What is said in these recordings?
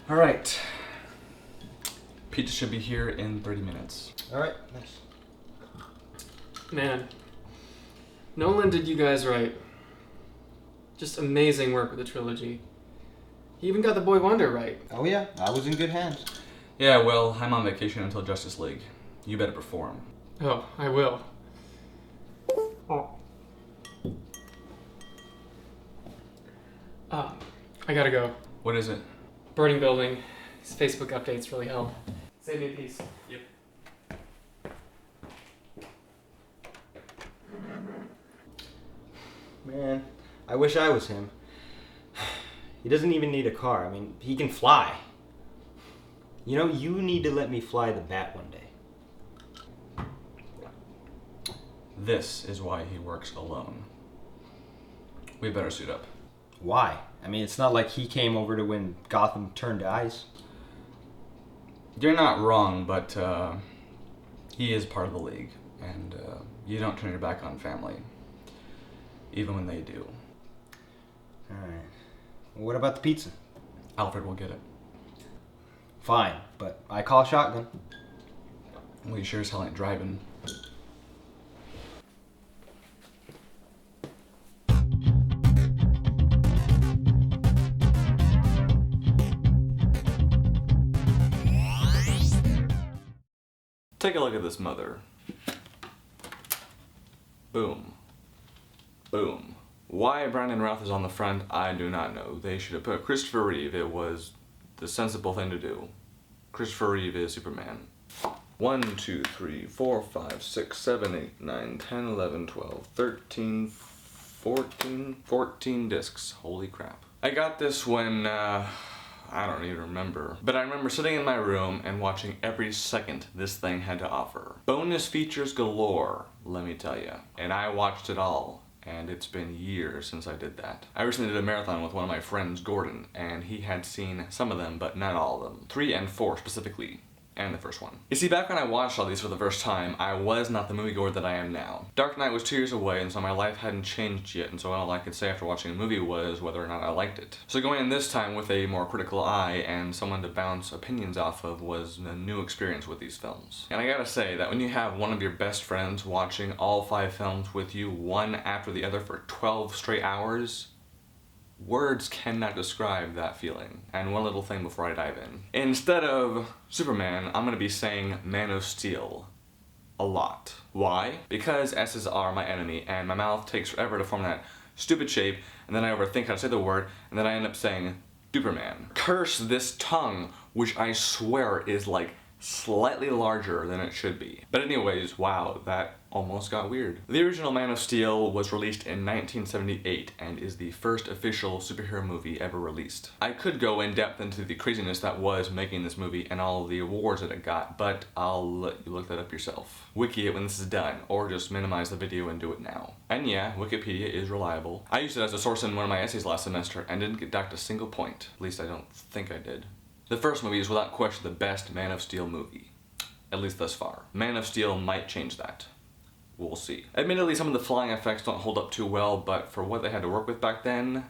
All right. Pizza should be here in 30 minutes. All right, nice. Man, Nolan did you guys right. Just amazing work with the trilogy. He even got the Boy Wonder right. Oh yeah, I was in good hands. Yeah, well, I'm on vacation until Justice League. You better perform. Oh, I will. I gotta go. What is it? Burning building. His Facebook updates really help. Save me a piece. Yep. Man, I wish I was him. He doesn't even need a car. I mean, he can fly. You know, you need to let me fly the bat one day. This is why he works alone. We better suit up. Why? I mean, it's not like he came over to when Gotham turned to ice. You're not wrong, but he is part of the League, and you don't turn your back on family, even when they do. Alright. What about the pizza? Alfred will get it. Fine, but I call shotgun. Well, you sure as hell ain't driving. Take a look at this mother. Boom. Boom. Why Brandon Routh is on the front, I do not know. They should have put Christopher Reeve. It was the sensible thing to do. Christopher Reeve is Superman. 1, 2, 3, 4, 5, 6, 7, 8, 9, 10, 11, 12, 13, 14 discs. Holy crap. I got this when, I don't even remember. But I remember sitting in my room and watching every second this thing had to offer. Bonus features galore, let me tell you. And I watched it all. And it's been years since I did that. I recently did a marathon with one of my friends, Gordon, and he had seen some of them, but not all of them. 3 and 4 specifically, and the first one. You see, back when I watched all these for the first time, I was not the moviegoer that I am now. Dark Knight was 2 years away, and so my life hadn't changed yet, and so all I could say after watching a movie was whether or not I liked it. So going in this time with a more critical eye and someone to bounce opinions off of was a new experience with these films. And I gotta say that when you have one of your best friends watching all 5 films with you, one after the other for 12 straight hours, words cannot describe that feeling. And one little thing before I dive in. Instead of Superman, I'm gonna be saying Man of Steel a lot. Why? Because S's are my enemy, and my mouth takes forever to form that stupid shape, and then I overthink how to say the word, and then I end up saying Duperman. Curse this tongue, which I swear is like slightly larger than it should be. But anyways, wow, that almost got weird. The original Man of Steel was released in 1978 and is the first official superhero movie ever released. I could go in depth into the craziness that was making this movie and all of the awards that it got, but I'll let you look that up yourself. Wiki it when this is done, or just minimize the video and do it now. And yeah, Wikipedia is reliable. I used it as a source in one of my essays last semester and didn't get docked a single point. At least I don't think I did. The first movie is without question the best Man of Steel movie, at least thus far. Man of Steel might change that. We'll see. Admittedly, some of the flying effects don't hold up too well, but for what they had to work with back then,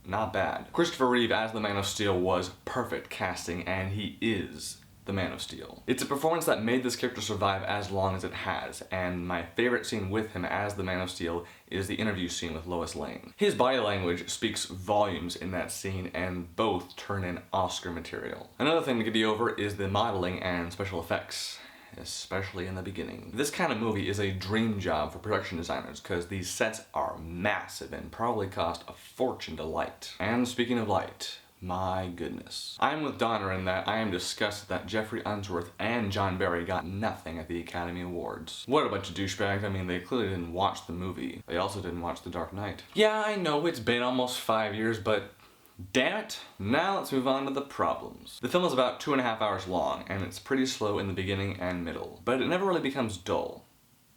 not bad. Christopher Reeve as the Man of Steel was perfect casting, and he is the Man of Steel. It's a performance that made this character survive as long as it has, and my favorite scene with him as the Man of Steel is the interview scene with Lois Lane. His body language speaks volumes in that scene, and both turn in Oscar material. Another thing to get you over is the modeling and special effects, especially in the beginning. This kind of movie is a dream job for production designers because these sets are massive and probably cost a fortune to light. And speaking of light, my goodness. I'm with Donner in that I am disgusted that Jeffrey Unsworth and John Barry got nothing at the Academy Awards. What a bunch of douchebags. I mean, they clearly didn't watch the movie. They also didn't watch The Dark Knight. Yeah, I know it's been almost 5 years, but damn it. Now let's move on to the problems. The film is about 2.5 hours long, and it's pretty slow in the beginning and middle, but it never really becomes dull.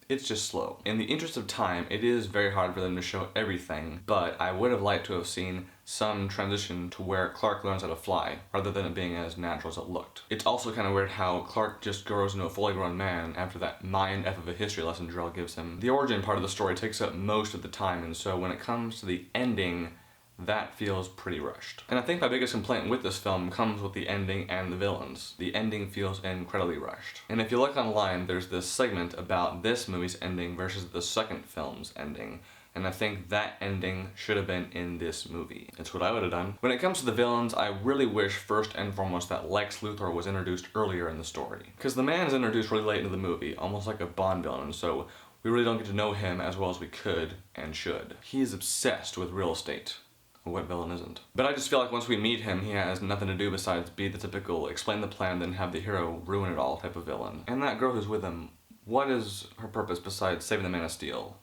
It's just slow. In the interest of time, it is very hard for them to show everything, but I would have liked to have seen some transition to where Clark learns how to fly, rather than it being as natural as it looked. It's also kind of weird how Clark just grows into a fully grown man after that mind F of a history lesson Jor gives him. The origin part of the story takes up most of the time, and so when it comes to the ending, that feels pretty rushed. And I think my biggest complaint with this film comes with the ending and the villains. The ending feels incredibly rushed. And if you look online, there's this segment about this movie's ending versus the second film's ending. And I think that ending should have been in this movie. It's what I would have done. When it comes to the villains, I really wish first and foremost that Lex Luthor was introduced earlier in the story. Because the man is introduced really late into the movie, almost like a Bond villain, so we really don't get to know him as well as we could and should. He is obsessed with real estate. What villain isn't? But I just feel like once we meet him, he has nothing to do besides be the typical explain the plan, then have the hero ruin it all type of villain. And that girl who's with him, what is her purpose besides saving the Man of Steel?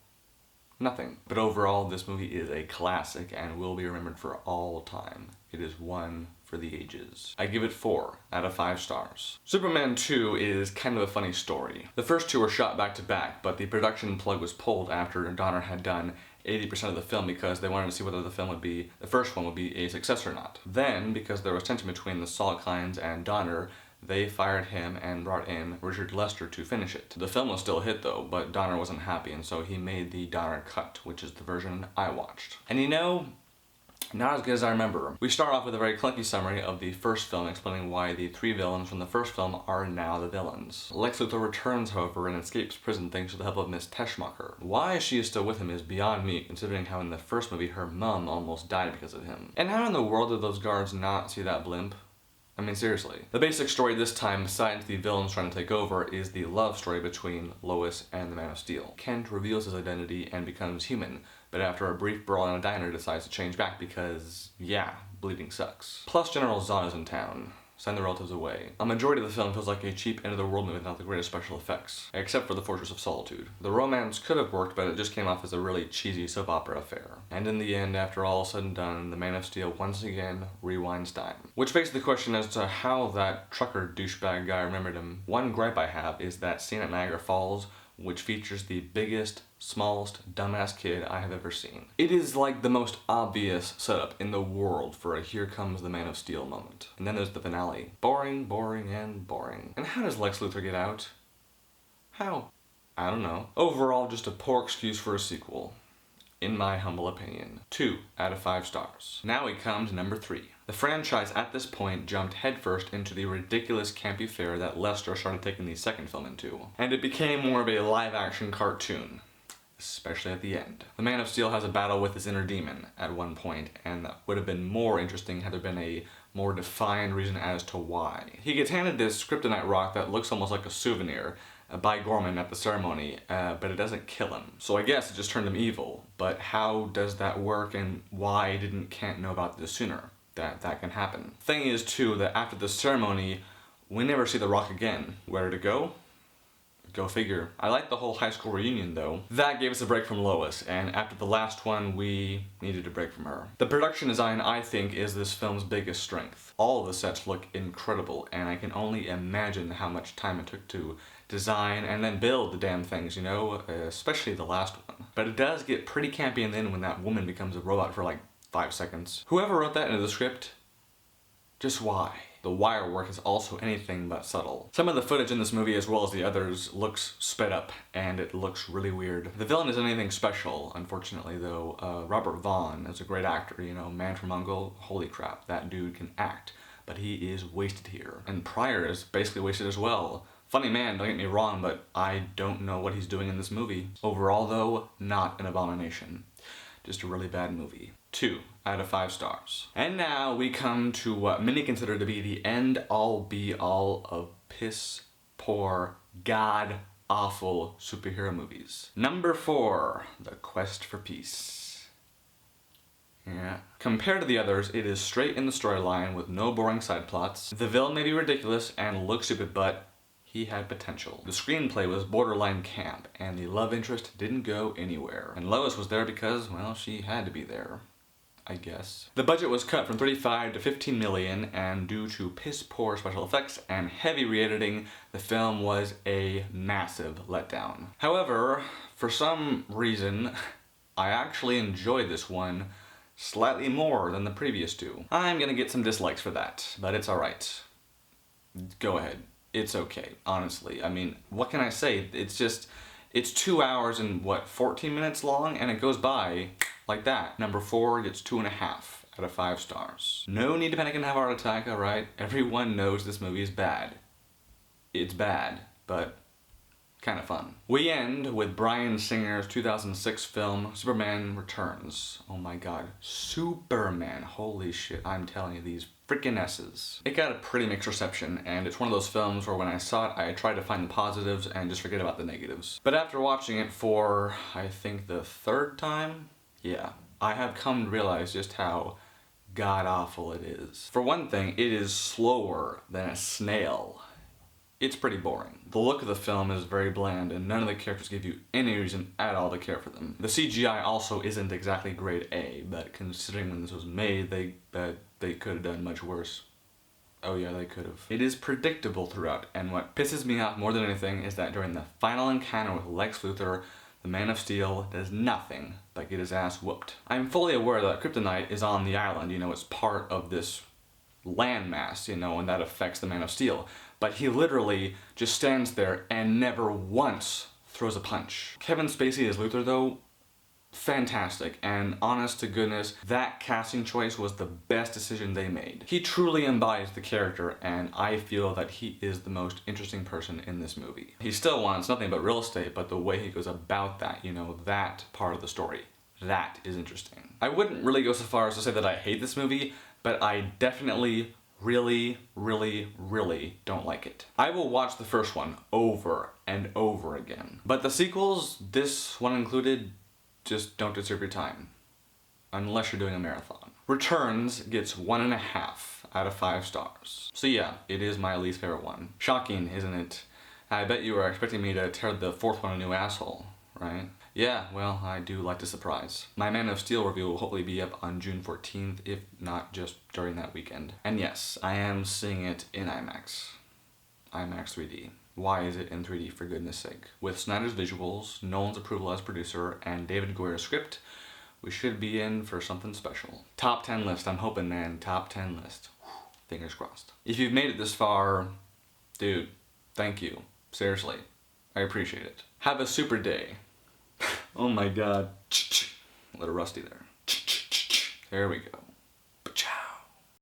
Nothing. But overall, this movie is a classic and will be remembered for all time. It is one for the ages. I give it 4 out of 5 stars. Superman 2 is kind of a funny story. The first two were shot back to back, but the production plug was pulled after Donner had done 80% of the film because they wanted to see whether the first one would be a success or not. Then, because there was tension between the Salkinds and Donner, they fired him and brought in Richard Lester to finish it. The film was still a hit though, but Donner wasn't happy, and so he made the Donner cut, which is the version I watched. And you know, not as good as I remember. We start off with a very clunky summary of the first film explaining why the 3 villains from the first film are now the villains. Lex Luthor returns, however, and escapes prison thanks to the help of Miss Teschmacher. Why she is still with him is beyond me, considering how in the first movie her mum almost died because of him. And how in the world did those guards not see that blimp? I mean, seriously. The basic story this time, besides the villains trying to take over, is the love story between Lois and the Man of Steel. Kent reveals his identity and becomes human, but after a brief brawl in a diner decides to change back because, yeah, bleeding sucks. Plus General Zod is in town. Send the relatives away. A majority of the film feels like a cheap end-of-the-world movie without the greatest special effects, except for the Fortress of Solitude. The romance could have worked, but it just came off as a really cheesy soap opera affair. And in the end, after all said and done, the Man of Steel once again rewinds time. Which begs the question as to how that trucker douchebag guy remembered him. One gripe I have is that scene at Niagara Falls, which features the biggest, smallest, dumbass kid I have ever seen. It is like the most obvious setup in the world for a here comes the Man of Steel moment. And then there's the finale. Boring, boring, and boring. And how does Lex Luthor get out? How? I don't know. Overall, just a poor excuse for a sequel. In my humble opinion. 2 out of 5 stars. Now we come to number 3. The franchise at this point jumped headfirst into the ridiculous campy fare that Lester started taking the second film into. And it became more of a live-action cartoon. Especially at the end. The Man of Steel has a battle with his inner demon at one point, and that would have been more interesting had there been a more defined reason as to why. He gets handed this kryptonite rock that looks almost like a souvenir by Gorman at the ceremony, but it doesn't kill him. So I guess it just turned him evil. But how does that work, and why didn't Kent know about this sooner? That can happen. Thing is too, that after the ceremony, we never see the rock again. Where did it go? Go figure. I like the whole high school reunion though. That gave us a break from Lois, and after the last one, we needed a break from her. The production design, I think, is this film's biggest strength. All of the sets look incredible, and I can only imagine how much time it took to design and then build the damn things, you know, especially the last one. But it does get pretty campy in the end when that woman becomes a robot for like 5 seconds. Whoever wrote that into the script, just why? The wire work is also anything but subtle. Some of the footage in this movie, as well as the others, looks sped up, and it looks really weird. The villain isn't anything special, unfortunately, though. Robert Vaughn is a great actor, you know, Man from U.N.C.L.E., holy crap, that dude can act. But he is wasted here. And Pryor is basically wasted as well. Funny man, don't get me wrong, but I don't know what he's doing in this movie. Overall, though, not an abomination. Just a really bad movie. 2 out of 5 stars. And now we come to what many consider to be the end-all be-all of piss-poor, god-awful superhero movies. Number 4, The Quest for Peace. Yeah. Compared to the others, it is straight in the storyline with no boring side plots. The villain may be ridiculous and look stupid, but he had potential. The screenplay was borderline camp, and the love interest didn't go anywhere. And Lois was there because, well, she had to be there, I guess. The budget was cut from 35 to 15 million, and due to piss-poor special effects and heavy re-editing, the film was a massive letdown. However, for some reason, I actually enjoyed this one slightly more than the previous 2. I'm gonna get some dislikes for that, but it's alright. Go ahead. It's okay, honestly. I mean, what can I say? It's 2 hours and 14 minutes long, and it goes by Like that. Number 4 gets 2.5 out of 5 stars. No need to panic and have a heart attack, alright? Everyone knows this movie is bad. It's bad, but kind of fun. We end with Bryan Singer's 2006 film, Superman Returns. Oh my god. Superman. Holy shit, I'm telling you, these freaking S's. It got a pretty mixed reception, and it's one of those films where when I saw it, I tried to find the positives and just forget about the negatives. But after watching it for, I think, the 3rd time, yeah, I have come to realize just how god-awful it is. For one thing, it is slower than a snail. It's pretty boring. The look of the film is very bland, and none of the characters give you any reason at all to care for them. The CGI also isn't exactly grade A, but considering when this was made, they could have done much worse. Oh yeah, they could have. It is predictable throughout, and what pisses me off more than anything is that during the final encounter with Lex Luthor, the Man of Steel does nothing but get his ass whooped. I'm fully aware that kryptonite is on the island, it's part of this landmass, and that affects the Man of Steel. But he literally just stands there and never once throws a punch. Kevin Spacey as Luthor, though, fantastic, and honest to goodness, that casting choice was the best decision they made. He truly embodies the character, and I feel that he is the most interesting person in this movie. He still wants nothing but real estate, but the way he goes about that, that part of the story, that is interesting. I wouldn't really go so far as to say that I hate this movie, but I definitely really don't like it. I will watch the first one over and over again. But the sequels, this one included, just don't deserve your time. Unless you're doing a marathon. Returns gets 1.5 out of 5 stars. So yeah, it is my least favorite one. Shocking, isn't it? I bet you were expecting me to tear the 4th one a new asshole, right? Yeah, well, I do like to surprise. My Man of Steel review will hopefully be up on June 14th, if not just during that weekend. And yes, I am seeing it in IMAX. IMAX 3D. Why is it in 3D, for goodness sake? With Snyder's visuals, Nolan's approval as producer, and David Goyer's script, we should be in for something special. Top 10 list, I'm hoping, man. Top 10 list. Fingers crossed. If you've made it this far, dude, thank you. Seriously. I appreciate it. Have a super day. Oh my god. A little rusty there. There we go.